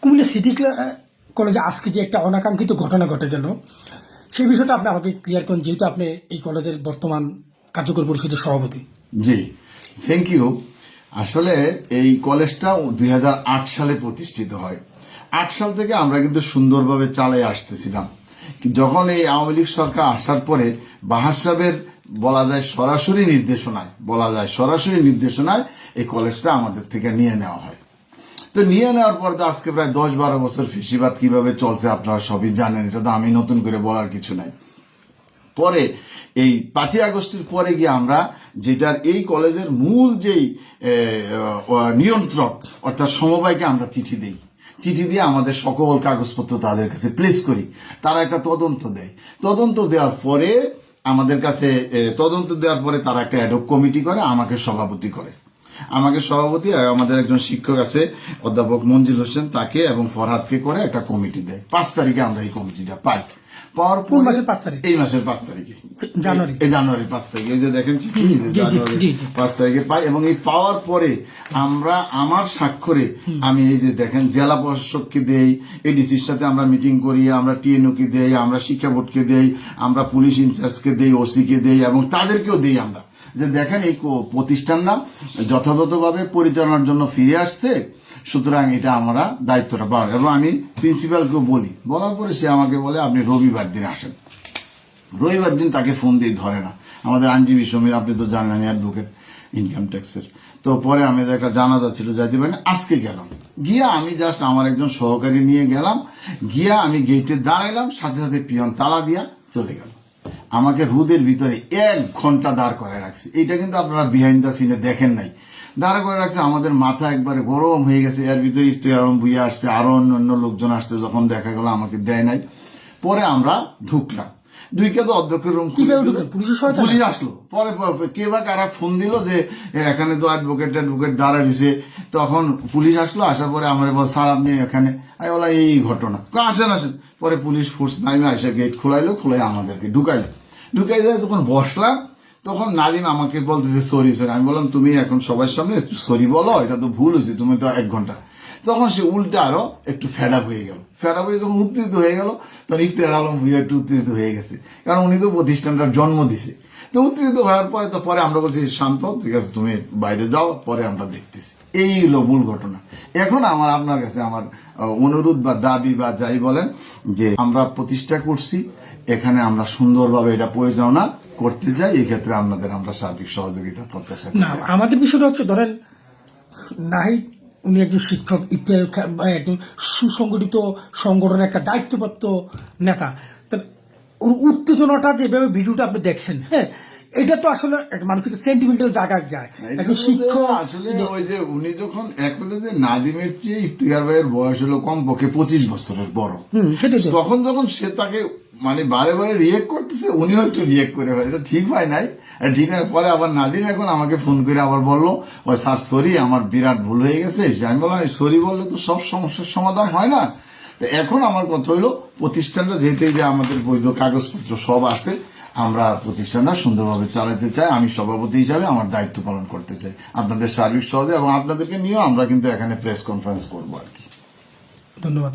Comilla city কলেজে আজকে যে একটা অনাকাঙ্ক্ষিত ঘটনা ঘটে গেল, সেই বিষয়টা আপনি আমাকে ক্লিয়ার করেন, যেহেতু আপনি এই কলেজের বর্তমান কার্যকর পরিষদের সভাপতি। জি, থ্যাংক ইউ। আসলে এই কলেজটা 2008 সালে প্রতিষ্ঠিত হয়। 8 সাল থেকে আমরা কিন্তু সুন্দরভাবে চালিয়ে আসতেছিলাম। যখন এই আওয়ামী লীগ সরকার আসার পরে বাহার সাহেবের বলা যায় সরাসরি নির্দেশনায় এই কলেজটা আমাদের থেকে নিয়ে নেওয়া হয়। তো নিয়ে নেওয়ার পর তো আজকে প্রায় 10-12 বছর ফেসিবাদ কিভাবে চলছে আপনারা সবই জানেন, এটা তো আমি নতুন করে বলার কিছু নাই। পরে এই 5ই আগস্টের পরে গিয়ে আমরা যেটার এই কলেজের মূল যেই নিয়ন্ত্রক অর্থাৎ সমবায়কে আমরা চিঠি দিয়ে আমাদের সকল কাগজপত্র তাদের কাছে প্লেস করি। তারা একটা তদন্ত দেয়। তদন্ত দেওয়ার পরে তারা একটা অ্যাডহক কমিটি করে, আমাকে সভাপতি করে। আমাদের একজন শিক্ষক আছে অধ্যাপক মঞ্জিল হোসেন, তাকে এবং ফরহাদকে করে একটা কমিটি দেয়। 5 তারিখে আমরা এই কমিটিটা পাই। পাওয়ার পর মাসের 5 তারিখ, এই মাসের 5 তারিখে, জানুয়ারি 5 তারিখে, এই যে দেখেন চিঠি, জানুয়ারি 5 তারিখে পাই। এবং এই পাওয়ার পরে আমার স্বাক্ষরে আমি এই যে দেখেন জেলা প্রশাসককে দেই, এডিসির সাথে আমরা মিটিং করি, আমরা টিএনও কে দেই, আমরা শিক্ষা বোর্ডকে দেই, আমরা পুলিশ ইনচার্জকে দেই, ওসি কে দেই এবং তাদেরকেও দেই আমরা, যে দেখেন এই প্রতিষ্ঠানটা যথাযথভাবে পরিচালনার জন্য ফিরে আসছে, সুতরাং এটা আমরা দায়িত্বটা পাই। এবং আমি প্রিন্সিপালকেও বলার পরে সে আমাকে বলে আপনি রবিবার দিন আসেন। রবিবার দিন তাকে ফোন দিয়ে ধরে না। আমাদের আইনজীবী সমীর, আপনি তো জানেন, অ্যাডভোকেট ইনকাম ট্যাক্সের। তো পরে আমি একটা জানাজা ছিল, যাইতে পারি না, আজকে গেলাম। গিয়া আমি জাস্ট আমার একজন সহকারী নিয়ে গেলাম, গিয়া আমি গেটে দাঁড়াইলাম, সাথে সাথে পিয়ন তালা দিয়া চলে গেল। আমাকে রোদের ভিতরে 1 ঘন্টা দাঁড় করে রাখছে। এটা কিন্তু আপনারা বিহাইন্ড দ্য সিনে দেখেন নাই। দাঁড় করে রাখছে, আমাদের মাথা একবারে গরম হয়ে গেছে। এর ভিতরে ইফতেখার আলম ভুইয়া আসছে, আরো অন্য লোকজন আসছে। যখন দেখা গেল আমাকে দেয় নাই, পরে আমরা ঢুকলাম। ঢুকে তো অধ্যক্ষের রুম পুলিশ আসলো। পরে কে বা কারা ফোন দিল যে এখানে তো অ্যাডভোকেট দাঁড়া দিছে। তখন পুলিশ আসলো, আসার পরে আমার বল স্যার আপনি এখানে, আমি বললাম এই ঘটনা, আসেন। পরে পুলিশ ফোর্স নামে এসে গেট খুলাই আমাদেরকে ঢুকাই যায়। যখন বসলাম তখন নাদিম আমাকে বলতেছে সরি স্যার। আমি বললাম তুমি এখন সবার সামনে সরি বলো, এটা তো ভুল হয়েছে, তুমি তো 1 ঘন্টা। তখন সে উল্টা আরো একটু ফেডাপ হয়ে যখন উত্তেজিত হয়ে গেল, তখন ইফতেখার আলম ভুইয়া একটু উত্তেজিত হয়ে গেছে, কারণ উনি তো প্রতিষ্ঠানটার জন্ম দিছে। তো উত্তেজিত হওয়ার পরে আমরা বলছি শান্ত, ঠিক আছে তুমি বাইরে যাও, পরে আমরা দেখতেছি। এই হলো মূল ঘটনা। এখন আপনার কাছে আমার অনুরোধ বা দাবি বা যাই বলেন, যে আমরা প্রতিষ্ঠা করছি, এখানে আমরা সুন্দরভাবে এটা পরিচালনা করতে চাই। এই ক্ষেত্রে আমরা সার্বিক সহযোগিতা প্রত্যাশা করি। না, আমাদের বিষয়টা হচ্ছে, ধরেন নাহিদ উনি একজন শিক্ষক, একজন সুসংগঠিত সংগঠনের একটা দায়িত্বপ্রাপ্ত নেতা। ওর উত্তেজনাটা যেভাবে ভিডিওটা আপনি দেখছেন, হ্যাঁ, এটা তো আসলে মানুষের সেন্টিমেন্টাল জায়গায় যায়। একজন শিক্ষক আসলে ওই যে উনি যখন যে নাদিমের চেয়ে ইফতিখার ভাইয়ের বয়স হলো কমপক্ষে 25 বছরের বড়, তখন যখন সে তাকে মানে বারে রিয়েক্ট করতেছে, উনিও একটু রিয়েক্ট করে ভাই, এটা ঠিক হয় নাই। ঠিক আছে, পরে আবার নাদিম এখন আমাকে ফোন করে আবার বললো, ওই স্যার সরি, আমার বিরাট ভুল হয়ে গেছে। আমি বললাম সরি বললে তো সব সমস্যার সমাধান হয় না। তো এখন আমার কথা হইলো, প্রতিষ্ঠানটা যেহেতু যে আমাদের বৈধ কাগজপত্র সব আছে, আমরা প্রতিষ্ঠানটা সুন্দরভাবে চালাতে চাই। আমি সভাপতি হিসাবে আমার দায়িত্ব পালন করতে চাই, আপনাদের সার্বিক সহজে, এবং আপনাদেরকে নিয়েও আমরা কিন্তু এখানে প্রেস কনফারেন্স করবো আর কি। ধন্যবাদ।